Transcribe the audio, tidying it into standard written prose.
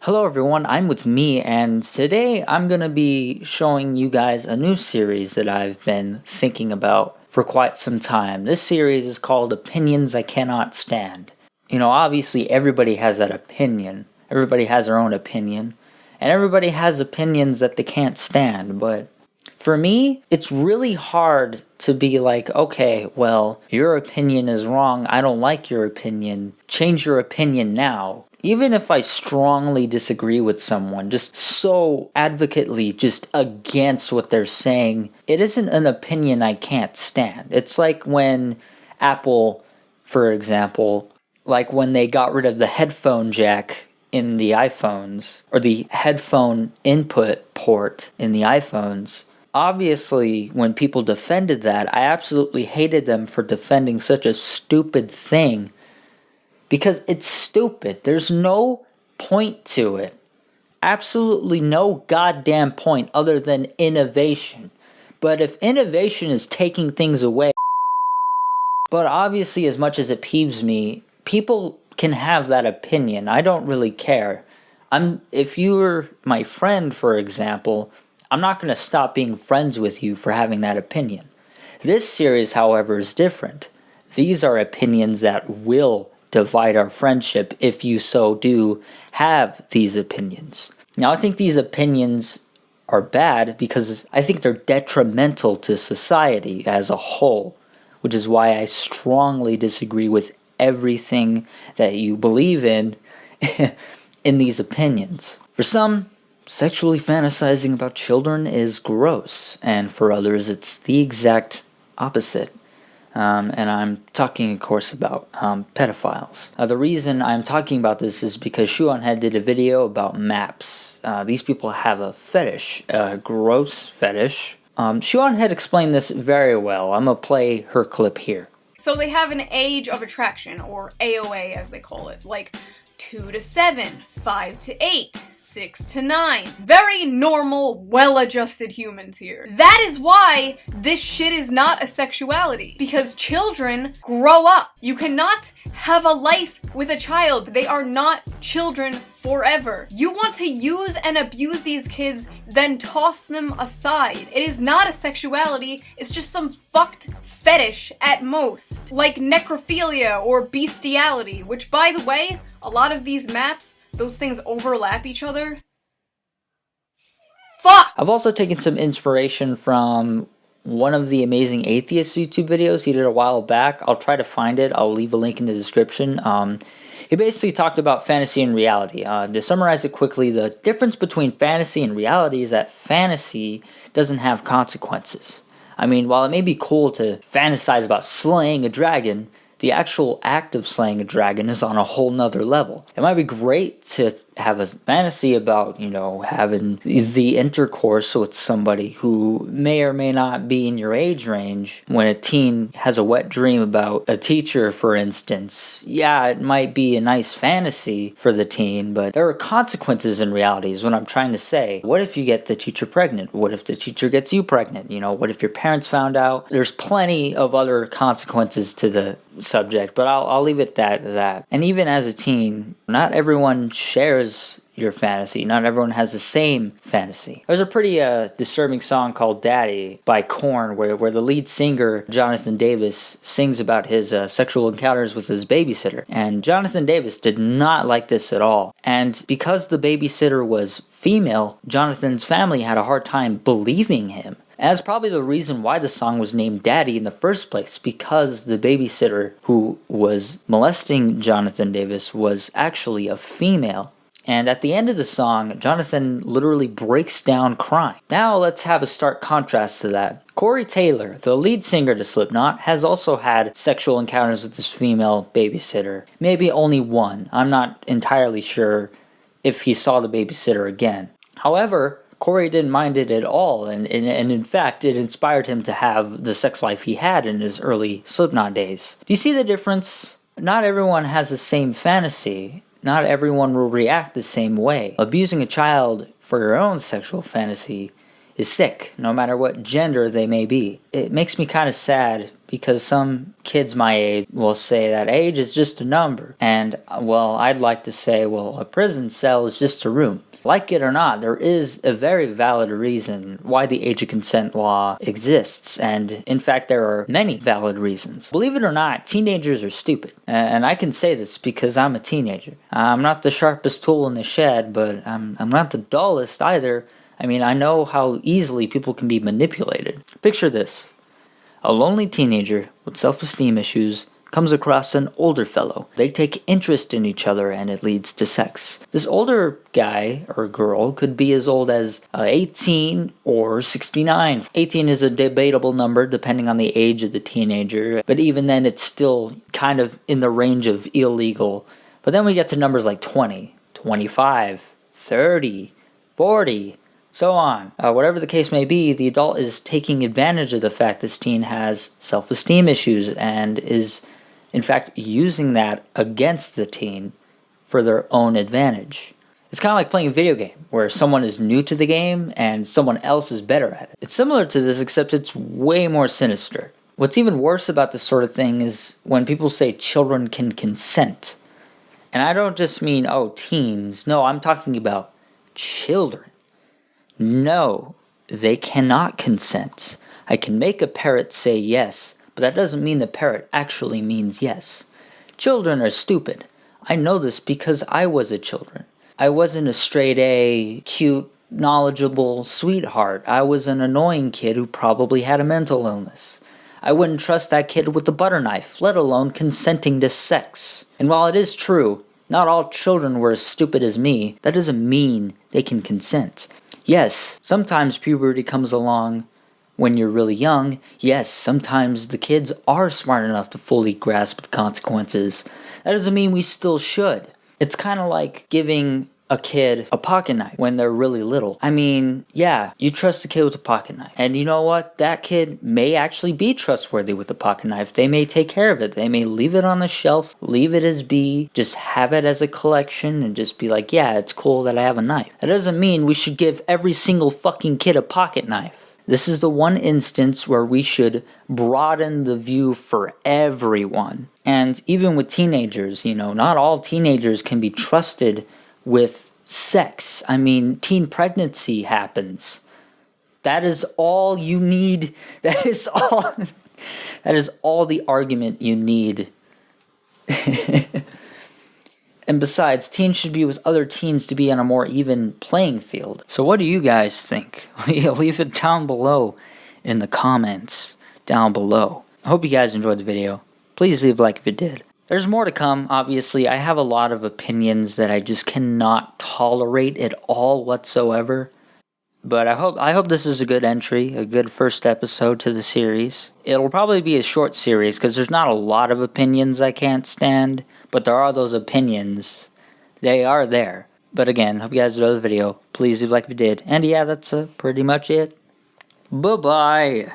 Hello everyone, I'm with me, and today I'm going to be showing you guys a new series that I've been thinking about for quite some time. This series is called Opinions I Cannot Stand. You know, obviously everybody has that opinion. Everybody has their own opinion. And everybody has opinions that they can't stand, but for me, it's really hard to be like, okay, well, your opinion is wrong, I don't like your opinion, change your opinion now. Even if I strongly disagree with someone, just so advocately just against what they're saying, it isn't an opinion I can't stand. It's like when Apple, for example, like when they got rid of the headphone jack in the iPhones, or the headphone input port in the iPhones. Obviously, when people defended that, I absolutely hated them for defending such a stupid thing. Because it's stupid. There's no point to it. Absolutely no goddamn point other than innovation. But if innovation is taking things away... But obviously, as much as it peeves me, people can have that opinion. I don't really care. If you're my friend, for example, I'm not going to stop being friends with you for having that opinion. This series, however, is different. These are opinions that will divide our friendship if you so do have these opinions. Now, I think these opinions are bad because I think they're detrimental to society as a whole, which is why I strongly disagree with everything that you believe in these opinions. For some, sexually fantasizing about children is gross, and for others it's the exact opposite. And I'm talking, of course, about pedophiles. The reason I'm talking about this is because Shuonhead did a video about maps. These people have a fetish, a gross fetish. Shuonhead explained this very well. I'm gonna play her clip here. So they have an age of attraction, or AOA as they call it, like 2 to 7, 5 to 8, 6 to 9. Very normal, well-adjusted humans here. That is why this shit is not a sexuality. Because children grow up. You cannot have a life with a child. They are not children forever. You want to use and abuse these kids, then toss them aside. It is not a sexuality, it's just some fucked fetish at most. Like necrophilia or bestiality, which, by the way, a lot of these maps, those things overlap each other. Fuck! I've also taken some inspiration from one of the Amazing Atheist YouTube videos he did a while back. I'll try to find it. I'll leave a link in the description. He basically talked about fantasy and reality. To summarize it quickly, the difference between fantasy and reality is that fantasy doesn't have consequences. I mean, while it may be cool to fantasize about slaying a dragon, the actual act of slaying a dragon is on a whole nother level. It might be great to have a fantasy about, you know, having the intercourse with somebody who may or may not be in your age range. When a teen has a wet dream about a teacher, for instance, yeah, it might be a nice fantasy for the teen, but there are consequences in reality is what I'm trying to say. What if you get the teacher pregnant? What if the teacher gets you pregnant? You know, what if your parents found out? There's plenty of other consequences to the subject, but I'll leave it at that. And even as a teen, not everyone shares your fantasy. Not everyone has the same fantasy. There's a pretty disturbing song called Daddy by Korn where the lead singer, Jonathan Davis, sings about his sexual encounters with his babysitter. And Jonathan Davis did not like this at all. And because the babysitter was female, Jonathan's family had a hard time believing him. And that's probably the reason why the song was named Daddy in the first place, because the babysitter who was molesting Jonathan Davis was actually a female. And at the end of the song, Jonathan literally breaks down crying. Now let's have a stark contrast to that. Corey Taylor, the lead singer to Slipknot, has also had sexual encounters with this female babysitter. Maybe only one. I'm not entirely sure if he saw the babysitter again. However, Corey didn't mind it at all, and in fact, it inspired him to have the sex life he had in his early Slipknot days. Do you see the difference? Not everyone has the same fantasy. Not everyone will react the same way. Abusing a child for your own sexual fantasy is sick, no matter what gender they may be. It makes me kind of sad because some kids my age will say that age is just a number. And, well, I'd like to say, well, a prison cell is just a room. Like it or not, there is a very valid reason why the age of consent law exists, and in fact there are many valid reasons. Believe it or not, teenagers are stupid, and I can say this because I'm a teenager. I'm not the sharpest tool in the shed, but I'm not the dullest either. I mean, I know how easily people can be manipulated. Picture this. A lonely teenager with self-esteem issues comes across an older fellow. They take interest in each other and it leads to sex. This older guy or girl could be as old as 18 or 69. 18 is a debatable number depending on the age of the teenager, but even then it's still kind of in the range of illegal. But then we get to numbers like 20, 25, 30, 40, so on. Whatever the case may be, the adult is taking advantage of the fact this teen has self-esteem issues and is in fact using that against the teen for their own advantage. It's kind of like playing a video game where someone is new to the game and someone else is better at it. It's similar to this, except it's way more sinister. What's even worse about this sort of thing is when people say children can consent. And I don't just mean, oh, teens. No, I'm talking about children. No, they cannot consent. I can make a parrot say yes, but that doesn't mean the parrot actually means yes. Children are stupid. I know this because I was a children. I wasn't a straight A, cute, knowledgeable sweetheart. I was an annoying kid who probably had a mental illness. I wouldn't trust that kid with the butter knife, let alone consenting to sex. And while it is true, not all children were as stupid as me, that doesn't mean they can consent. Yes, sometimes puberty comes along when you're really young. Yes, sometimes the kids are smart enough to fully grasp the consequences. That doesn't mean we still should. It's kind of like giving a kid a pocket knife when they're really little. I mean, yeah, you trust a kid with a pocket knife. And you know what? That kid may actually be trustworthy with a pocket knife. They may take care of it. They may leave it on the shelf, leave it as be, just have it as a collection and just be like, yeah, it's cool that I have a knife. That doesn't mean we should give every single fucking kid a pocket knife. This is the one instance where we should broaden the view for everyone. And even with teenagers, not all teenagers can be trusted with sex. I mean, teen pregnancy happens. That is all you need. That is all the argument you need. And besides, teens should be with other teens to be on a more even playing field. So what do you guys think? Leave it down below in the comments down below. I hope you guys enjoyed the video. Please leave a like if you did. There's more to come, obviously. I have a lot of opinions that I just cannot tolerate at all whatsoever. But I hope this is a good entry, a good first episode to the series. It'll probably be a short series because there's not a lot of opinions I can't stand, but there are those opinions. They are there. But again, hope you guys enjoyed the video. Please leave a like if you did. And yeah, that's pretty much it. Bye-bye.